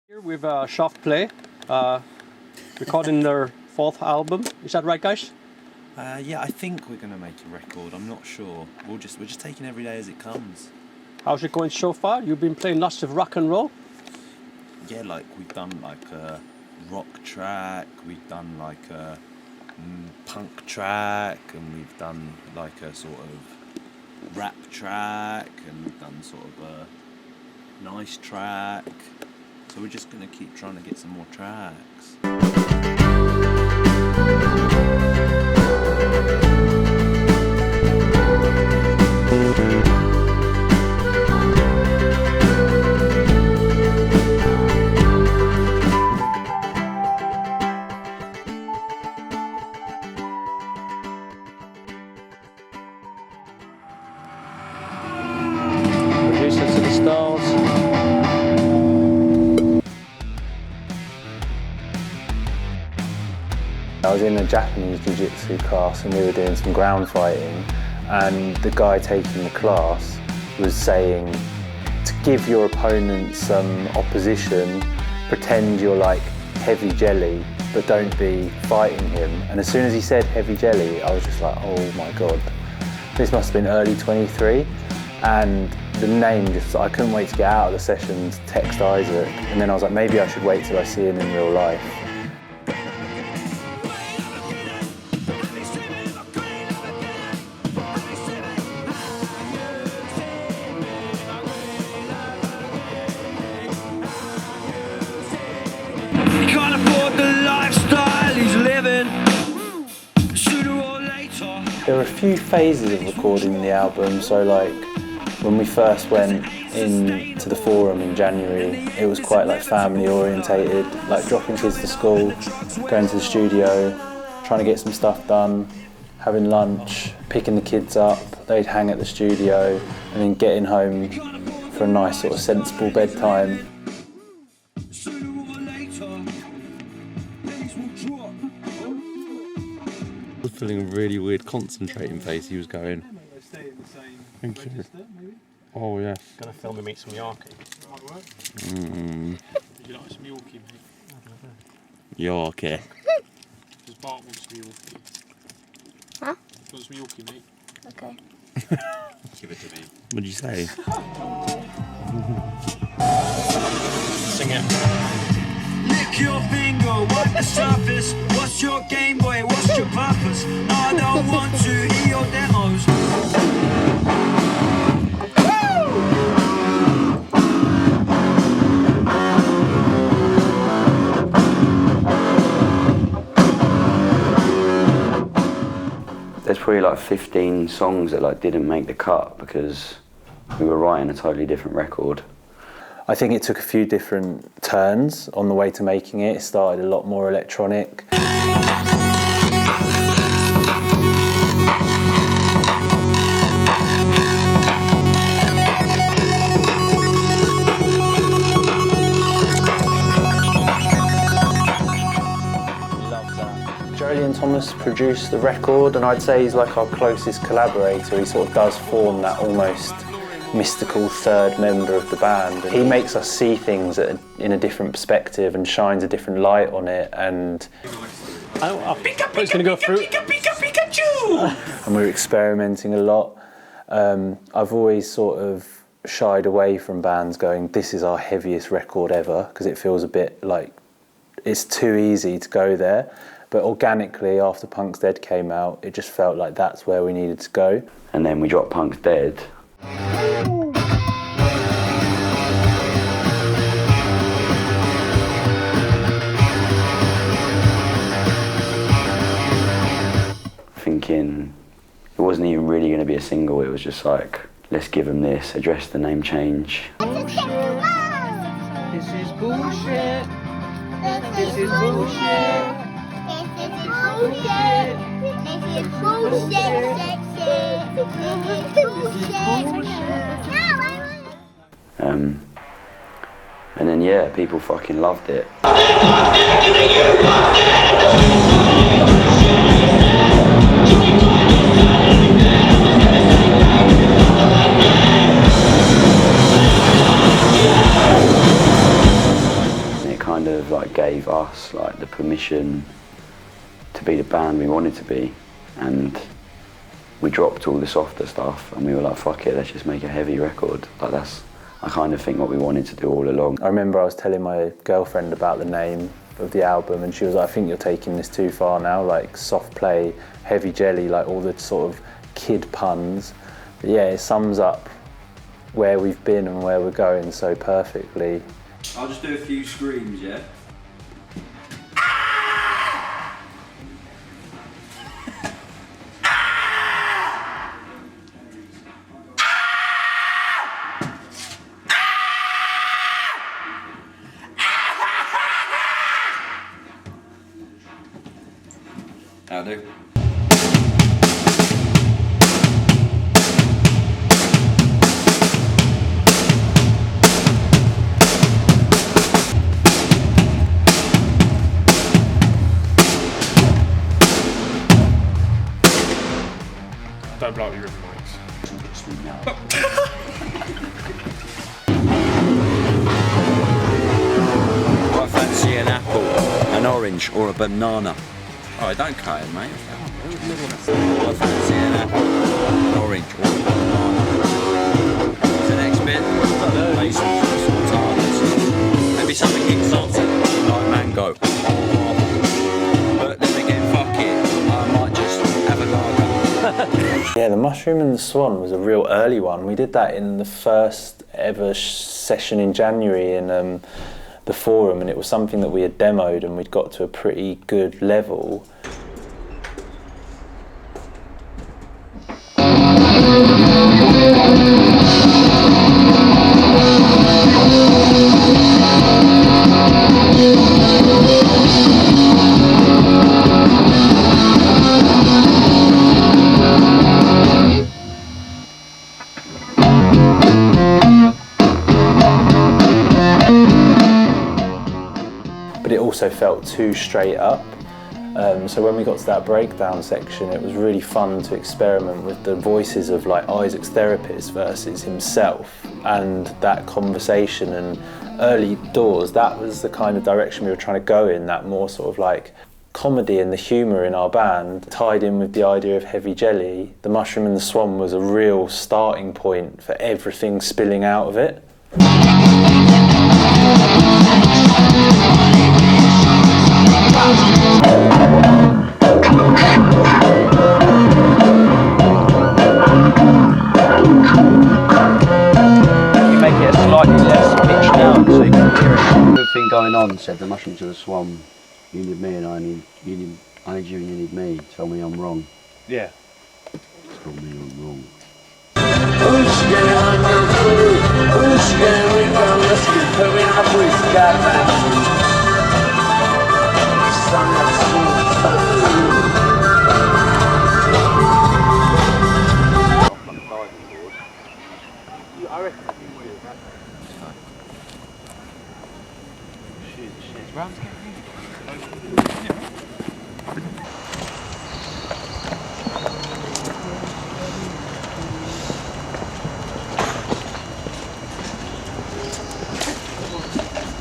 Here with Shaft Play, recording their 4th album. Is that right, guys? Yeah, I think we're gonna make a record. I'm not sure. We're just taking every day as it comes. How's it going so far? You've been playing lots of rock and roll. Yeah, like we've done like a rock track, we've done like a punk track, and we've done like a sort of rap track, and we've done sort of a nice track. So we're just gonna keep trying to get some more tracks. Producers to the stars. I was in a Japanese jiu-jitsu class and we were doing some ground fighting, and the guy taking the class was saying to give your opponent some opposition, pretend you're like heavy jelly, but don't be fighting him. And as soon as he said heavy jelly, I was just like, oh my God. This must have been early 23, and the name just, I couldn't wait to get out of the session to text Isaac, and then I was like, maybe I should wait till I see him in real life. There were a few phases of recording the album, so like when we first went into the Forum in January, it was quite like family orientated, like dropping kids to school, going to the studio, trying to get some stuff done, having lunch, picking the kids up, they'd hang at the studio, and then getting home for a nice sort of sensible bedtime. I was feeling a really weird concentrating face he was going. Thank you. Oh yeah. Gonna film him eat some Yorkie. Mm. Would you like some Yorkie, mate? Yorkie. Does Bart want some Yorkie? Huh? Want some Yorkie, mate? Okay. Give it to me. What'd you say? Sing it. Lick your finger, wipe the surface. What's your Game Boy? What's your purpose? I don't want to hear your demos. There's probably like 15 songs that like didn't make the cut because we were writing a totally different record. I think it took a few different turns on the way to making it. It started a lot more electronic. Jolien Thomas produced the record, and I'd say he's like our closest collaborator. He sort of does form that almost mystical third member of the band. And he makes us see things in a different perspective and shines a different light on it. And I was going to go through. and we're experimenting a lot. I've always sort of shied away from bands going, this is our heaviest record ever, because it feels a bit like it's too easy to go there. But organically, after Punk's Dead came out, it just felt like that's where we needed to go. And then we dropped Punk's Dead. Thinking it wasn't even really going to be a single, it was just like, let's give them this, address the name change. This is bullshit. This is bullshit. And then yeah, people fucking loved it. kind of like gave us like the permission to be the band we wanted to be, and we dropped all the softer stuff and we were like, fuck it, let's just make a heavy record. Like that's, I kind of think, what we wanted to do all along. I remember I was telling my girlfriend about the name of the album, and she was like, I think you're taking this too far now, like soft play, heavy jelly, like all the sort of kid puns. But yeah, it sums up where we've been and where we're going so perfectly. I'll just do a few screams, yeah? That'll do. Don't blow up your ribbon mics. I fancy an apple, an orange, or a banana. Oh, don't cut it, mate. I fancy an apple, an orange, or a banana. What's the next bit? Raisins, sultanas. Maybe something exotic, like mango. But then again, fuck it. I might just have a lager. Yeah, the Mushroom and the Swan was a real early one. We did that in the first ever session in January in the Forum, and it was something that we had demoed and we'd got to a pretty good level. But it also felt too straight up. So when we got to that breakdown section, it was really fun to experiment with the voices of like Isaac's therapist versus himself, and that conversation. And early doors, that was the kind of direction we were trying to go in, that more sort of like comedy and the humour in our band tied in with the idea of heavy jelly. The Mushroom and the Swan was a real starting point for everything spilling out of it. You make it a slightly less pitched down so you can hear it. Good thing going on, said the Mushroom to the Swan. You need me and I need you and you need me. Tell me I'm wrong. Yeah. Tell me I'm wrong.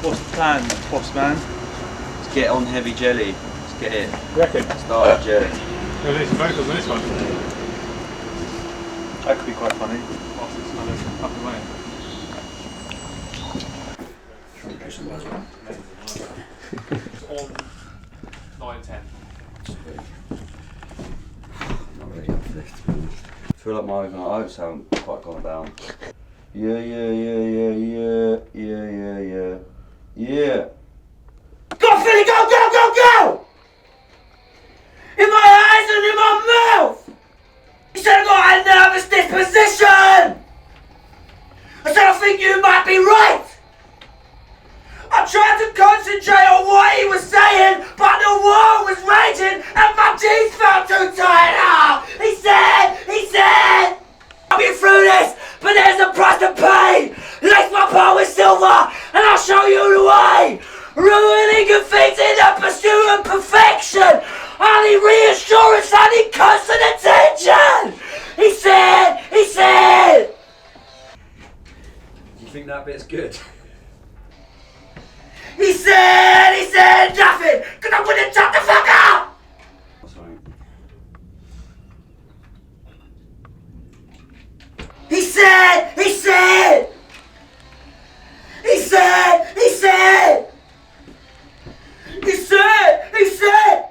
What's the plan, boss man? Let's get on heavy jelly. Let's get it. You reckon? Start jelly. We'll do some vocals on this one. That could be quite funny. Whilst it's kind of up and running. On 9-10. Not really up for this, to be honest. I feel like my overnight oats haven't quite gone down. Yeah. Go, Philly, go! In my eyes and in my mouth! You said I got a nervous disposition! I said I think you might be right! I tried to concentrate on what he was saying, but the war was raging and my jeans felt too tight. He said, I'll get through this, but there's a price to pay. Lace my pearl with silver, and I'll show you the way. Ruining good things in the pursuit of perfection. I need reassurance, I need constant attention. He said. Do you think that bit's good? He said. Because I wouldn't shut the fuck up! Sorry. He said! He said! He said! He said! He said! He said!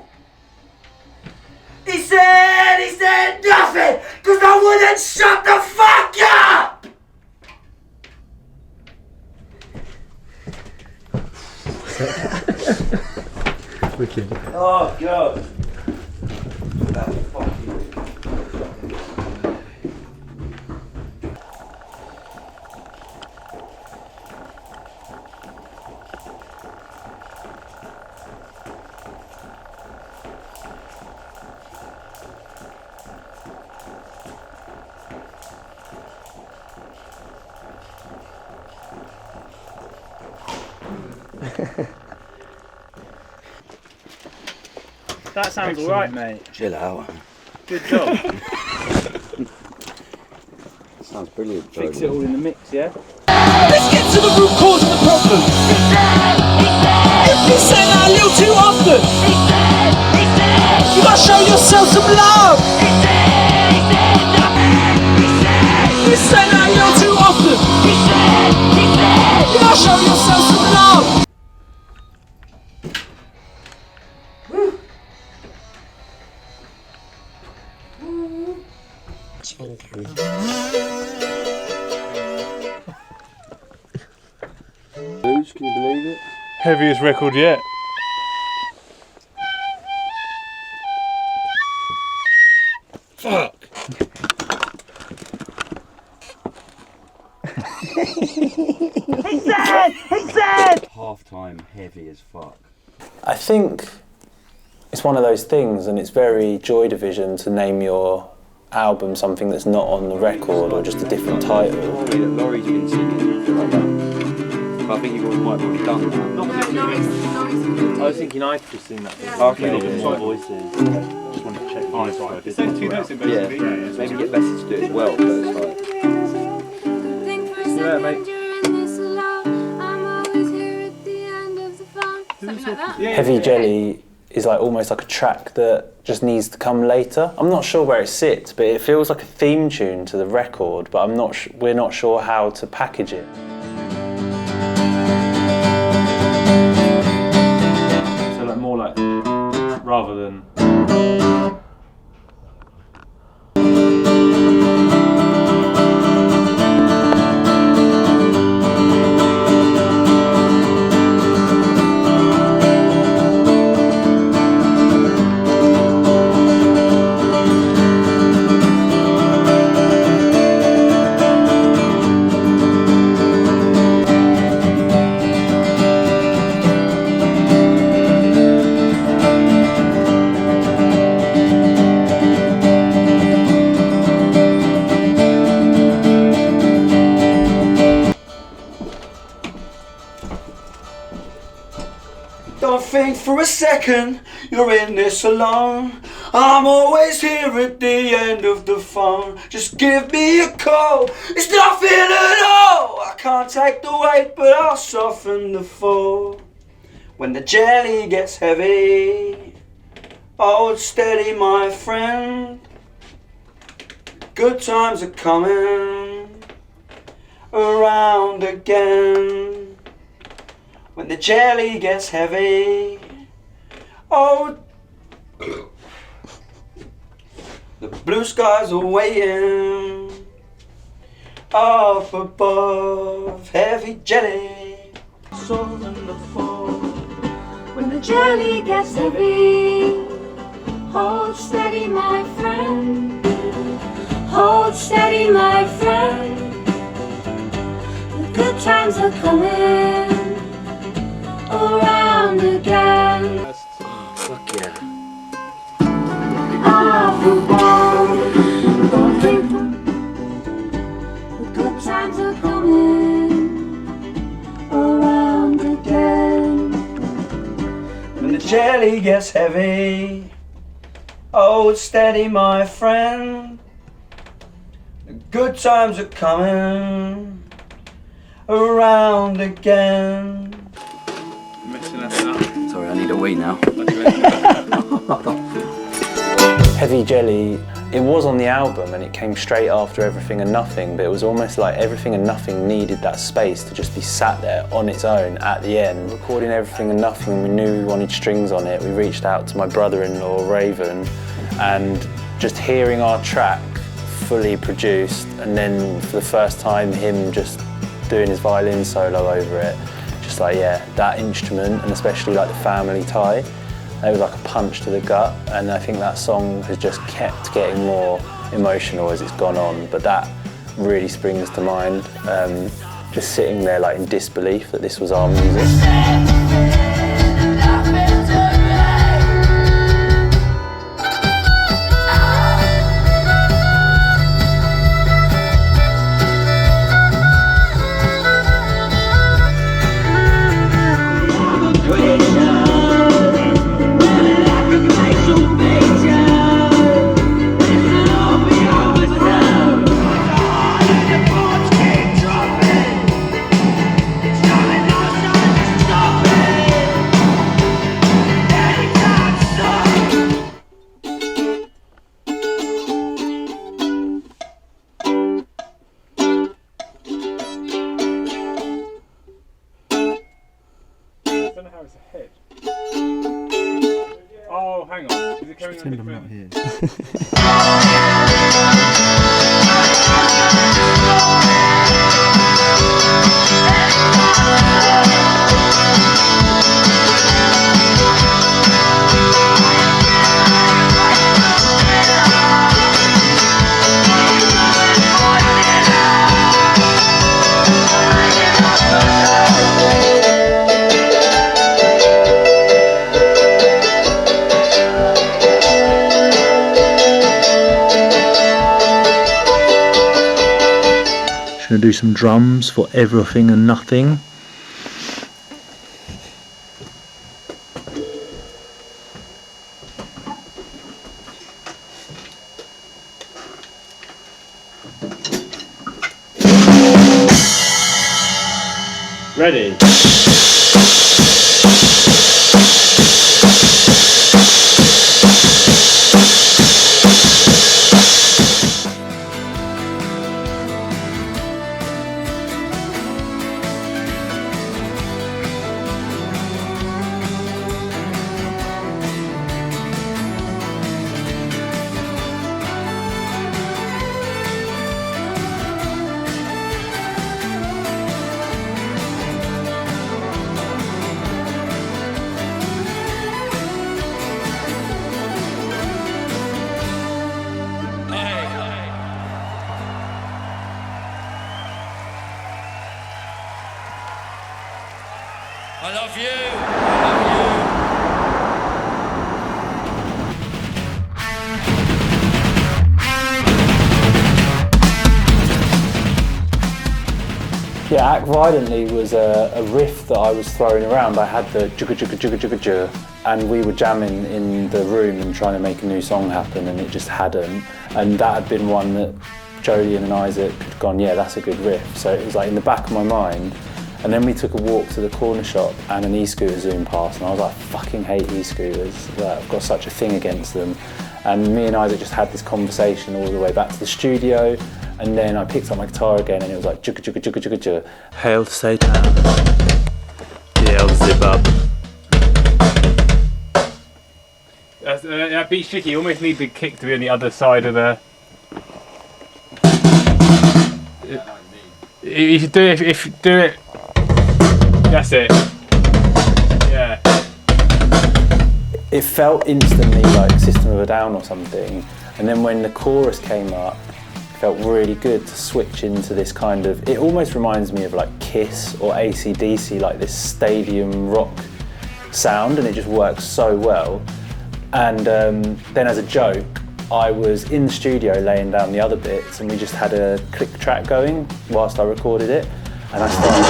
He said! He said nothing! Because I wouldn't shut the fuck up! Wicked. Oh, God. That sounds alright, mate. Chill out. Good job. Sounds brilliant. Fix it all in the mix, yeah? Let's get to the root cause of the problem. If you say that a little too often, you gotta show yourself some love. You say that a little too often, you gotta show yourself some love. Blues, can you believe it? Heaviest record yet. Fuck! He said! Half time, heavy as fuck. I think it's one of those things, and it's very Joy Division to name your album something that's not on the record or just a different title. Laurie's been singing and shit like that. But I think you might have already done that. I was thinking I could sing that. Okay, Yeah, yeah. voices. Just wanted to check. Oh, it's right. It's those two notes in basically. Yeah, maybe get Leslie to do it as well, but it's like... Yeah, mate. Heavy Jelly is like almost like a track that just needs to come later. I'm not sure where it sits, but it feels like a theme tune to the record, but I'm not we're not sure how to package it. So like more like rather than. Don't think for a second you're in this alone. I'm always here at the end of the phone. Just give me a call. It's nothing at all. I can't take the weight, but I'll soften the fall. When the jelly gets heavy, hold steady, my friend. Good times are coming around again. When the jelly gets heavy, oh, the blue skies are waiting up above. Heavy jelly, soaring the fall. When the jelly gets heavy, hold steady, my friend. Hold steady, my friend. The good times are coming around again. Fuck yeah. Up above, don't think the good times are coming around again. When the jelly gets heavy, hold steady, my friend. The good times are coming around again. Messing us up. Sorry, need a wee now. Heavy Jelly, it was on the album and it came straight after Everything and Nothing, but it was almost like Everything and Nothing needed that space to just be sat there on its own at the end. Recording Everything and Nothing, we knew we wanted strings on it. We reached out to my brother-in-law, Raven, and just hearing our track fully produced, and then for the first time him just doing his violin solo over it, just like, yeah, that instrument, and especially like the family tie, it was like a punch to the gut, and I think that song has just kept getting more emotional as it's gone on, but that really springs to mind, just sitting there like in disbelief that this was our music. Oh, hang on. Is it coming on different? Here. Just going to do some drums for Everything and Nothing. Ready? I love you. I love you. Yeah, Act Violently was a riff that I was throwing around. I had the jugga jugga jugga jugga jugga, and we were jamming in the room and trying to make a new song happen, and it just hadn't. And that had been one that Jolien and Isaac had gone, yeah, that's a good riff. So it was like in the back of my mind. And then we took a walk to the corner shop and an e-scooter zoomed past, and I was like, I fucking hate e-scooters. Like, I've got such a thing against them. And me and Isaac just had this conversation all the way back to the studio, and then I picked up my guitar again and it was like jugga jugga jugga jugga jugga. Hail Satan, Beelzebub. That beat's tricky. You almost need the kick to be on the other side of the... You should do it if you do it. That's it. Yeah. It felt instantly like System of a Down or something, and then when the chorus came up, it felt really good to switch into this kind of, it almost reminds me of like Kiss or AC/DC, like this stadium rock sound, and it just works so well. And then as a joke, I was in the studio laying down the other bits, and we just had a click track going whilst I recorded it, and I started.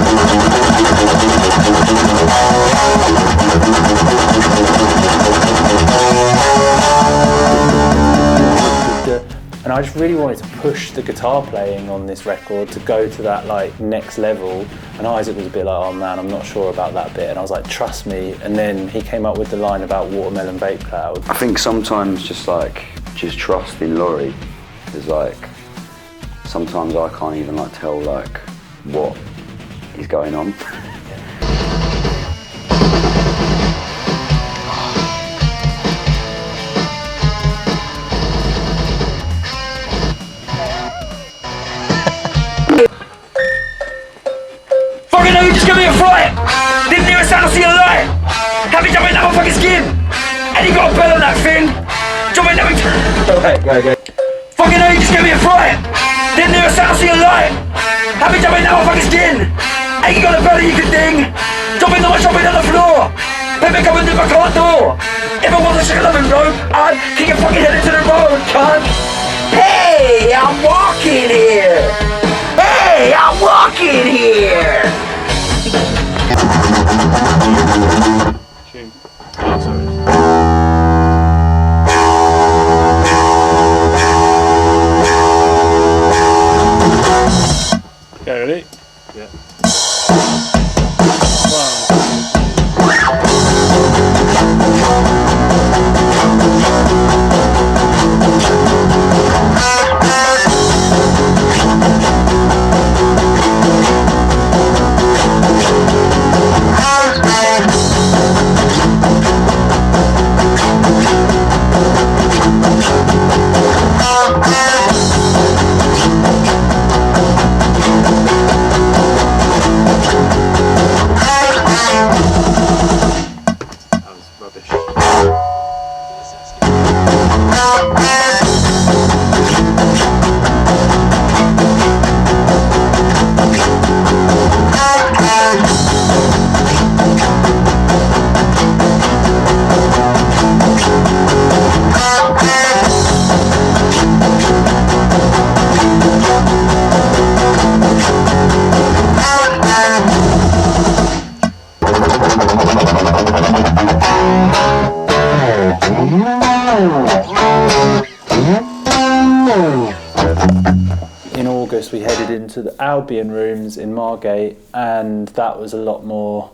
And I just really wanted to push the guitar playing on this record to go to that like next level. And Isaac was a bit like, oh man, I'm not sure about that bit. And I was like, trust me. And then he came up with the line about watermelon vape cloud. I think sometimes just trust in Laurie is like, sometimes I can't even like tell like what is going on. Fucking hell, you just give me a fright! Didn't hear a sound or see a light! Have you jumped in that motherfucking skin? And you got a bell on that thing? Jump in that go. Fucking hell, you just give me a fright! Didn't hear a sound or see a light! Have you jumped in that motherfucking skin? And you got a bell you can ding? Jump in the jump in on the floor! Let me come into my car door! If I wasn't sick of loving road, I'd kick your fucking head into the road, cunt! Hey, I'm walking here! Hey, I'm walking here! Okay, ready? Yeah. In August we headed into the Albion rooms in Margate, and that was a lot more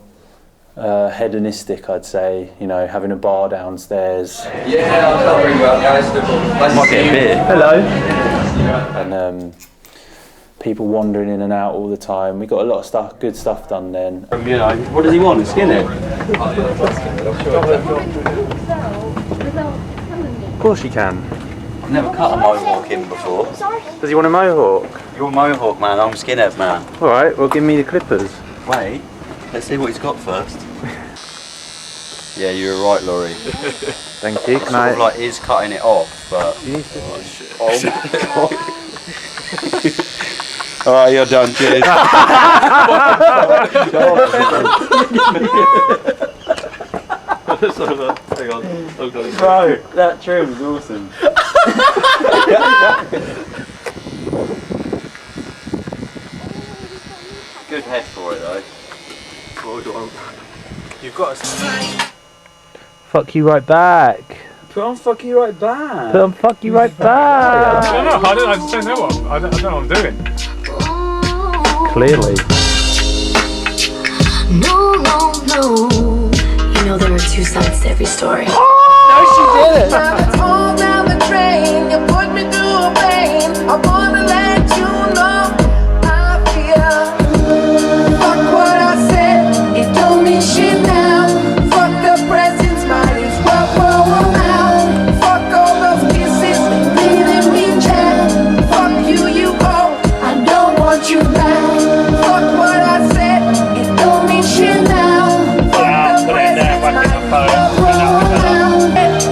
hedonistic, I'd say, you know, having a bar downstairs. Yeah, I'll tell you about guys. Might get a beer. Hello. And people wandering in and out all the time. We got a lot of stuff, good stuff done then. You know, what does he want? A skinhead? Of course you can. I've never cut a mohawk in before. Does he want a mohawk? You're a mohawk man, I'm skinhead man. Alright, well give me the clippers. Wait, let's see what he's got first. Yeah, you're right, Laurie. Thank you. Can I? Like is cutting it off, but. You need to... Oh Alright, you're done. Cheers. Hang on. Bro, that trim was awesome. Good head for it though. You've got to... Fuck you right back. Put on fuck you right back. Put on fuck you right back. I don't know, I don't know what I'm doing. Clearly. No, you know there are two sides to every story. No, she didn't. All down the train, you put me through a pain. I wanna let you know I feel. Fuck what I said, it don't mean shit now. Fuck the presents, might as well throw them out. Fuck all those kisses, leaving me chat. Fuck you, you go, I don't want you back. Fuck what I said, it don't mean shit now. Fuck the presents, might as well throw them out.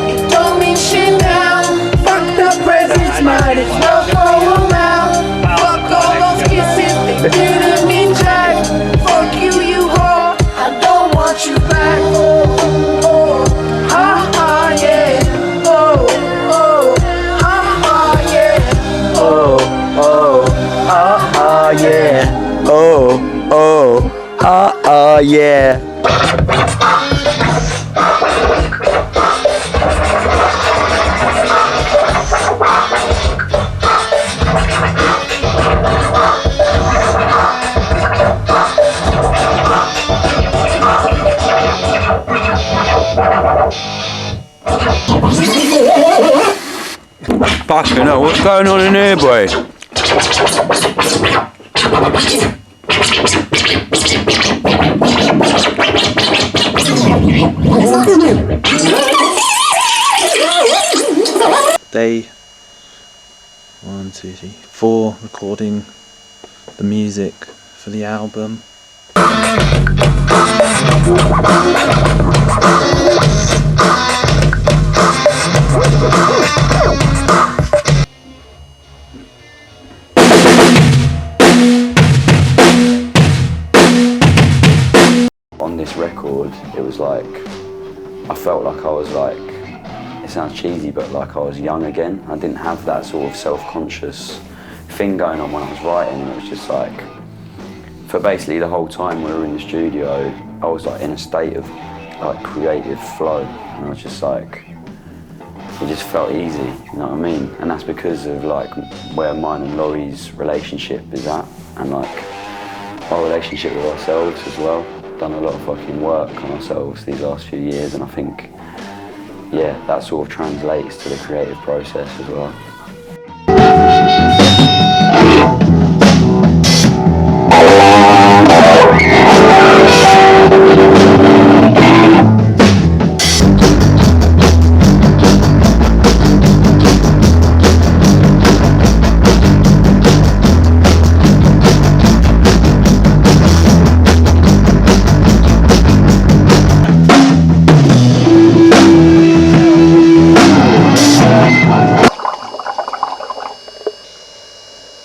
It don't mean shit now. Fuck the presents, might as well throw them out. Fuck all those kisses, they didn't mean jack. Fuck you, you whore, I don't want you back. Oh, ha ha, yeah. Oh, ha ha, yeah. Yeah. Yeah. Fucking hell, what's going on in here, boy? Day 1, 2, 3, 4 recording the music for the album. On this record, it was like, I felt like I was like, it sounds cheesy, but like I was young again. I didn't have that sort of self-conscious thing going on when I was writing. It was just like, for basically the whole time we were in the studio, I was like in a state of like creative flow. And I was just like, it just felt easy, you know what I mean? And that's because of like where mine and Laurie's relationship is at, and like our relationship with ourselves as well. Done a lot of fucking work on ourselves these last few years, and I think, yeah, that sort of translates to the creative process as well.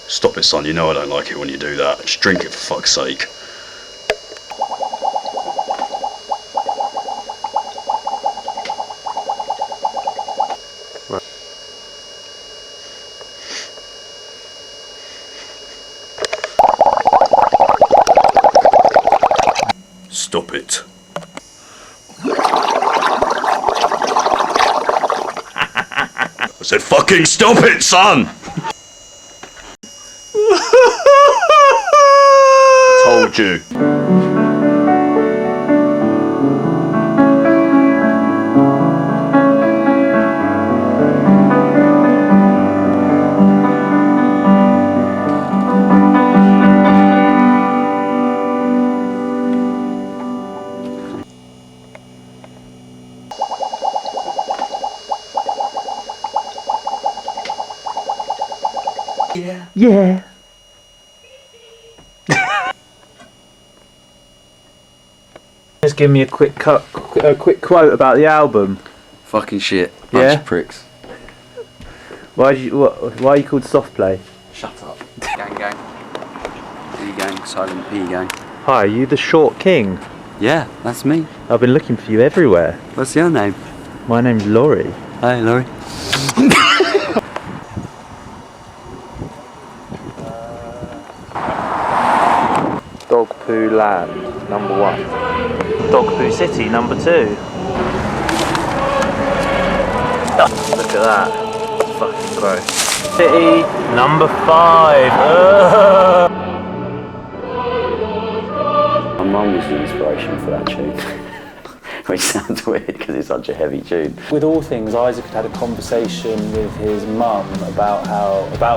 Stop it, son. You know I don't like it when you do that. Just drink it for fuck's sake. Stop it. I said fucking stop it, son! Told you. Yeah. Just give me a quick quote about the album. Fucking shit. Bunch of pricks. Why are you called Soft Play? Shut up. Gang gang. D gang, silent P gang. Hi, are you the Short King? Yeah, that's me. I've been looking for you everywhere. What's your name? My name's Laurie. Hi, Laurie. Dog Poo Land, number 1. Dog Poo City, number 2. Look at that. It's fucking gross. City, number 5. My mum was the inspiration for that tune. Which sounds weird because it's such a heavy tune. With All Things, Isaac had a conversation with his mum about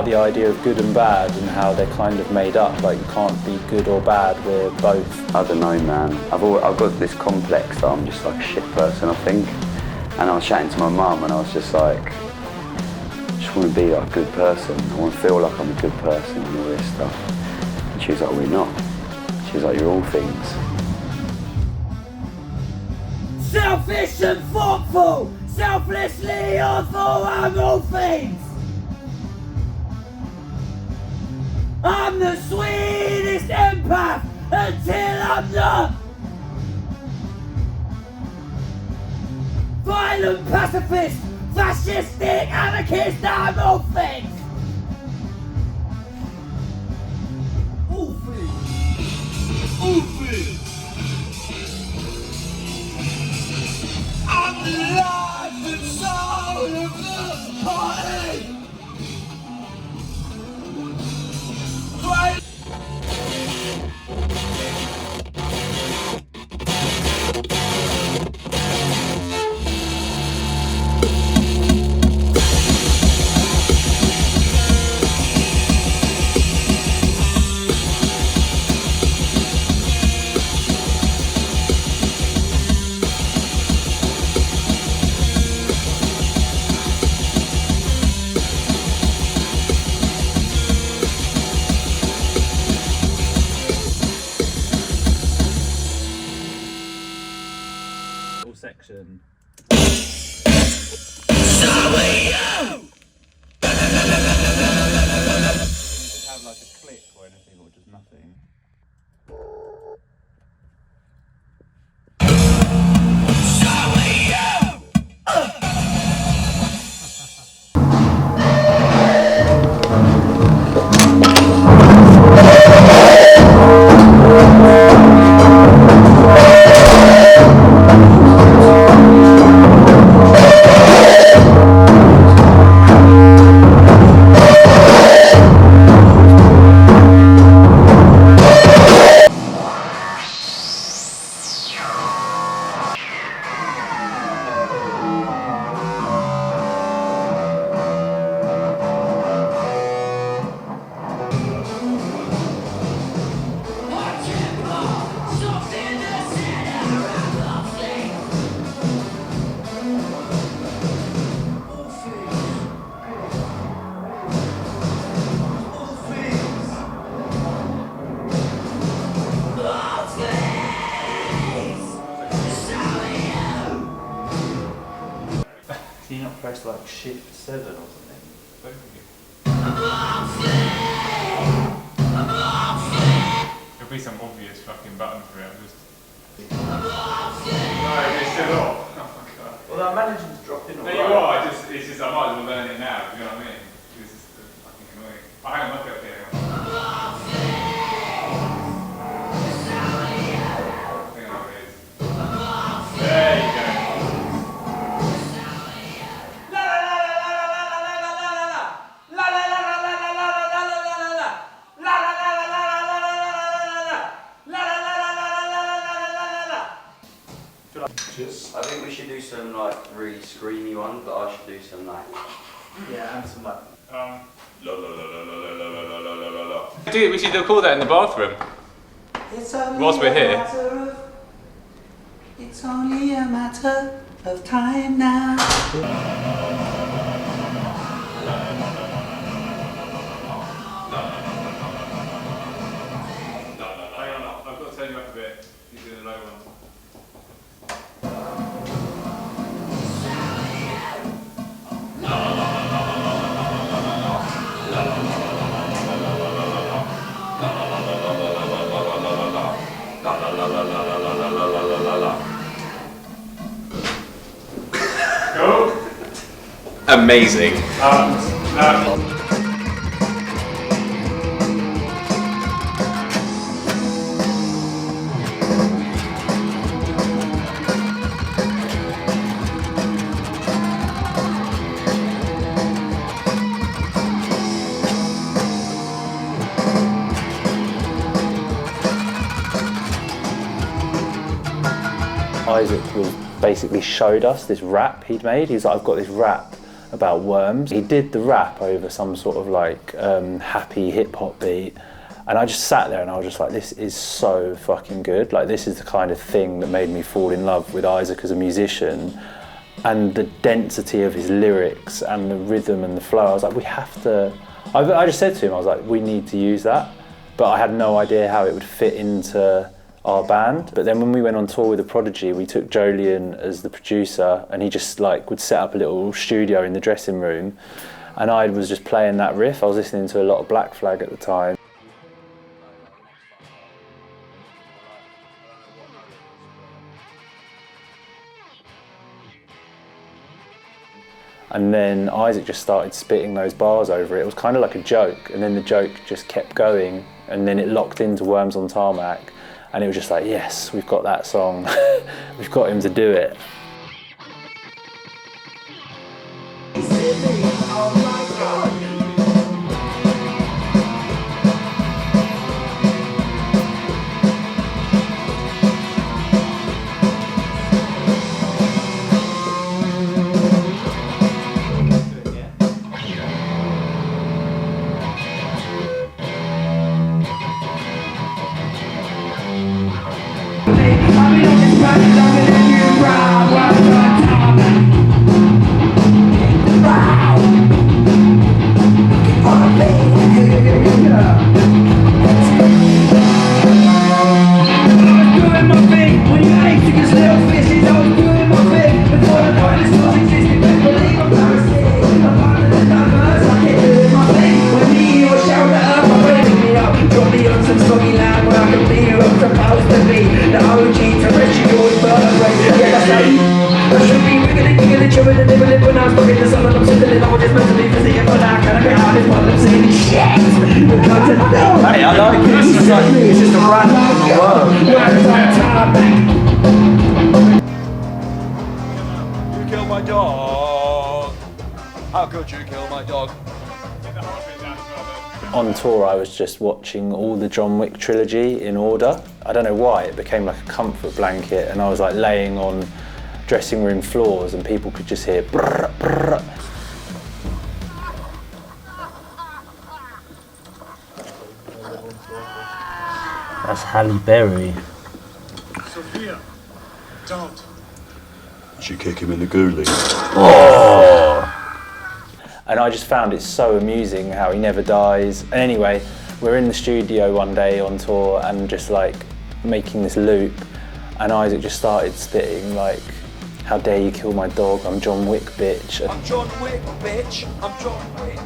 the idea of good and bad and how they're kind of made up. Like, you can't be good or bad, we're both. I don't know, man. I've got this complex that I'm just like a shit person, I think. And I was chatting to my mum and I was just like, I just want to be like a good person. I want to feel like I'm a good person and all this stuff. And she was like, we're not. She was like, you're all things. Selfish and thoughtful, selflessly awful, I'm all things. I'm the sweetest empath until I'm not. Violent pacifist, fascistic anarchist, I'm all things. All things. All things. I'm the life and soul of the party! section. Have like a click or anything, or just nothing. Can you not press like Shift 7 or something? There'll be some obvious fucking button for it. No, it's still off. Oh my god. Well, I'm managing to drop in all No, you are. It's just I might as well learn it now. You know what I mean? This is fucking annoying. Oh, hang on, look up here. There you go. I think we should do some like really screamy ones, but I should do some like. Yeah, and some like. We should record that in the bathroom. Whilst we're here. It's only a matter of time now. Hang on, I've got to turn you up a bit. You're doing a low one. Cool. Amazing. Isaac was basically showed us this rap he'd made. He's like, I've got this rap about worms. He did the rap over some sort of like happy hip hop beat. And I just sat there and I was just like, this is so fucking good. Like, this is the kind of thing that made me fall in love with Isaac as a musician. And the density of his lyrics and the rhythm and the flow, I was like, we have to, I just said to him, I was like, we need to use that. But I had no idea how it would fit into our band. But then when we went on tour with The Prodigy, we took Jolien as the producer, and he just like would set up a little studio in the dressing room, and I was just playing that riff. I was listening to a lot of Black Flag at the time. And then Isaac just started spitting those bars over it. It was kind of like a joke, and then the joke just kept going, and then it locked into Worms on Tarmac. And it was just like, yes, we've got that song. We've got him to do it. I've been on this planet longer than you, proud. say. I should be wiggling, chewing and nibbling when I was fucking the sun and I'm sizzling. I was just meant to be busy but I can't get out of this one. I'm saying shit. Hey, I like it. It's just like me. It's just a random word. You killed my dog. How could you kill my dog? On tour I was just watching all the John Wick trilogy in order. I don't know why, it became like a comfort blanket and I was like laying on dressing room floors and people could just hear brrr, brrr. That's Halle Berry. Sophia, don't. Did you kick him in the ghoulie? Oh! And I just found it so amusing how he never dies. And anyway, we're in the studio one day on tour and just like making this loop and Isaac just started spitting like, how dare you kill my dog, I'm John Wick, bitch. I'm John Wick, bitch. I'm John Wick.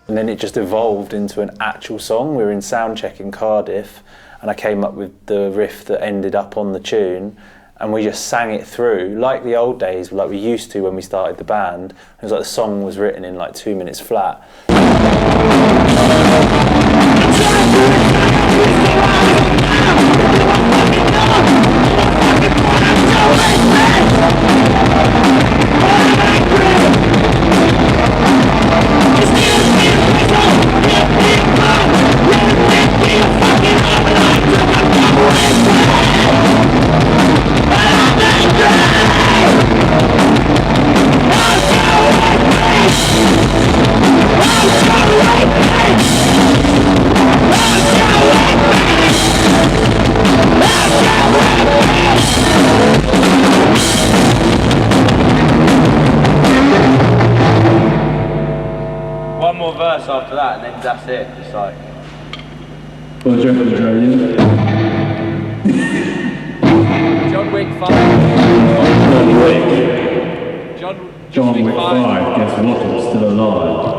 And then it just evolved into an actual song. We were in soundcheck in Cardiff and I came up with the riff that ended up on the tune and we just sang it through like the old days, like we used to when we started the band. It was like the song was written in like 2 minutes flat. One more verse after that, and then that's it. It's like. Well, John Wick 5. John Wick 5, guess what? I'm still alive.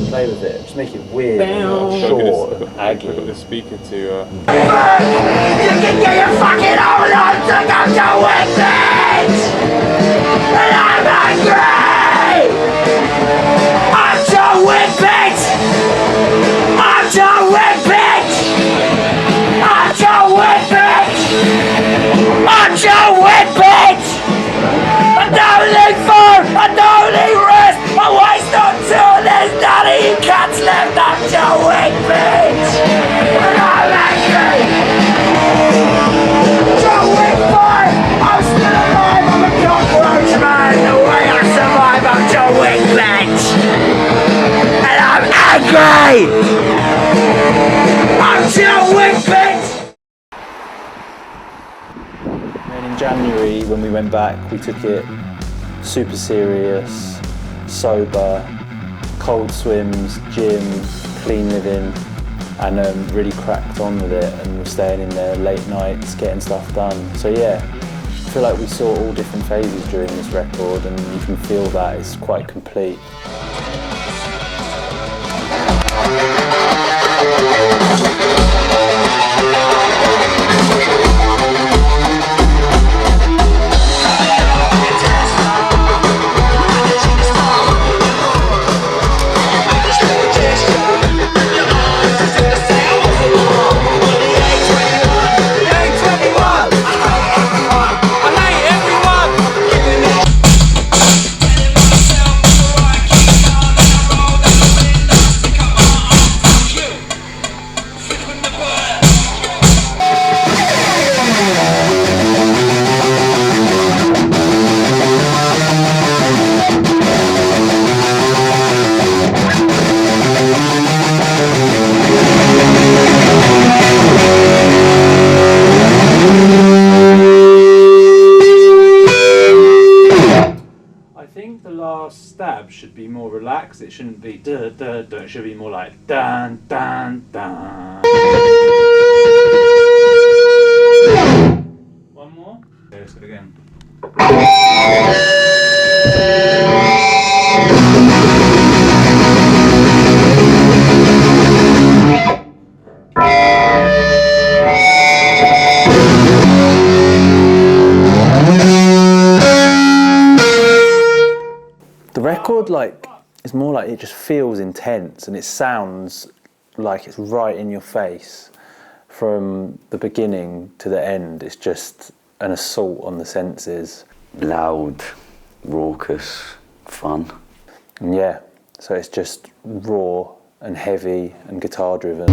Play with it, just make it weird, short, and aggy. The speaker to. You can get your fucking own on to go to Wick, bitch! And I'm angry! I'm John Wick, bitch! I'm John Wick, bitch! I'm John Wick, bitch! I'm John Wick, bitch! I don't need food! I don't need rest! I waste on two, there's none of you cats left! I'm John Wick, bitch! And I'm angry! John Wick 5! I'm still alive! I'm a cockroach man! The way I survive, I'm John Wick, bitch! And I'm angry! I'm John Wick, bitch! And in January, when we went back, we took it super serious, sober, cold swims, gym, clean living, and really cracked on with it and were staying in there late nights, getting stuff done. So yeah, I feel like we saw all different phases during this record and you can feel that it's quite complete. last stab should be more relaxed. It shouldn't be duh duh duh. It should be more like dun dun dun. One more. Okay, let's do it again. The record, like, it's more like it just feels intense and it sounds like it's right in your face from the beginning to the end. It's just an assault on the senses. Loud, raucous, fun. And yeah, so it's just raw and heavy and guitar driven.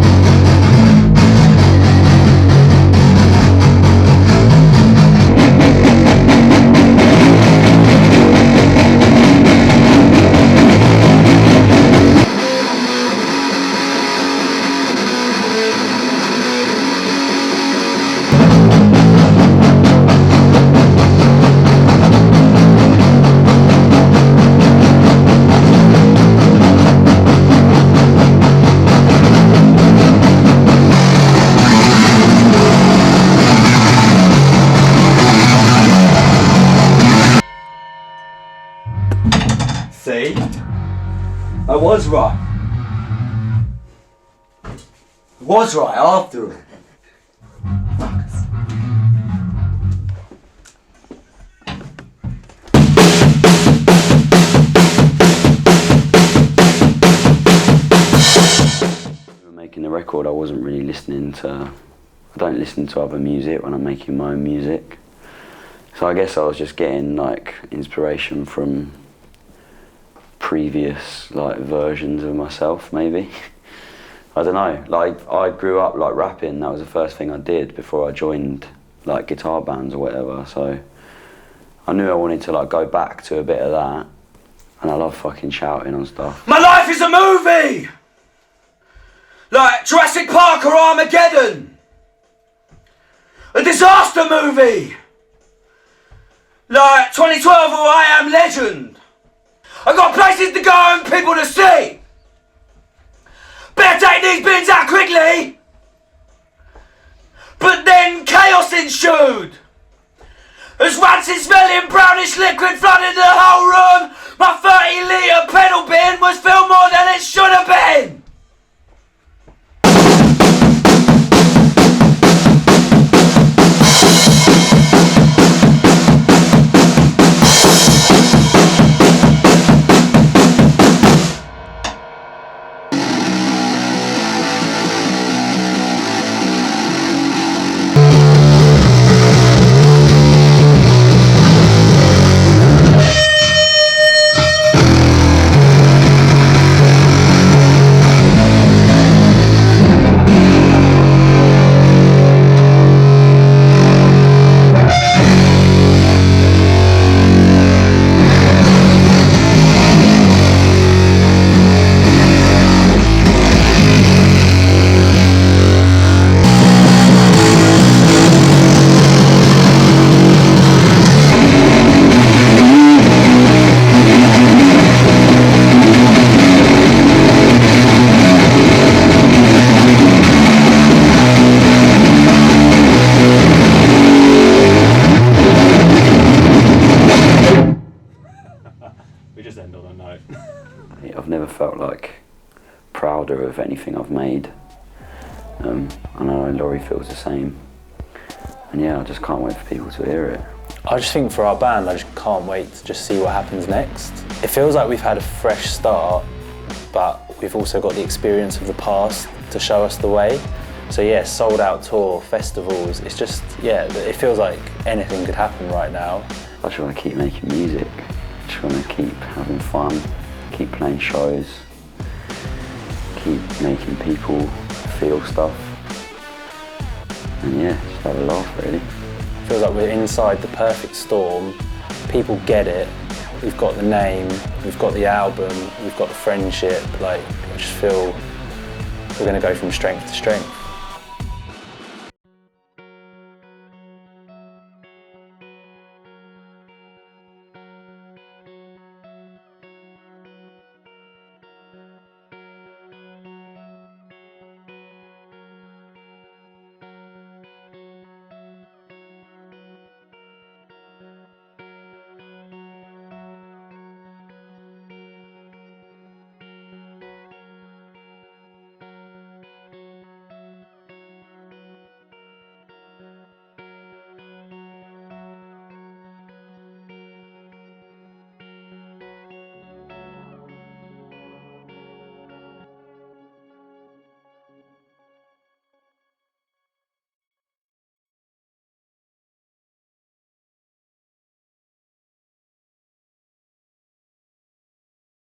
See? I was right. I was right after all. Making the record, I wasn't really listening to. I don't listen to other music when I'm making my own music. So I guess I was just getting like inspiration from previous like versions of myself, maybe. I don't know, like I grew up like rapping. That was the first thing I did before I joined like guitar bands or whatever, so I knew I wanted to like go back to a bit of that, and I love fucking shouting on stuff. My life is a movie! Like Jurassic Park or Armageddon! A disaster movie! Like 2012 or I Am Legend! I got places to go and people to see! Better take these bins out quickly! But then chaos ensued! As rancid smelling brownish liquid flooded the whole room, my 30-litre pedal bin was filled more than it should have been! We just end on a note. I've never felt like prouder of anything I've made. I know Laurie feels the same. And yeah, I just can't wait for people to hear it. I just think for our band, I just can't wait to just see what happens next. It feels like we've had a fresh start, but we've also got the experience of the past to show us the way. So yeah, sold out tour, festivals, it's just, yeah, it feels like anything could happen right now. I just want to keep making music. I just want to keep having fun, keep playing shows, keep making people feel stuff. And yeah, just have a laugh really. It feels like we're inside the perfect storm. People get it. We've got the name, we've got the album, we've got the friendship. Like, I just feel we're going to go from strength to strength.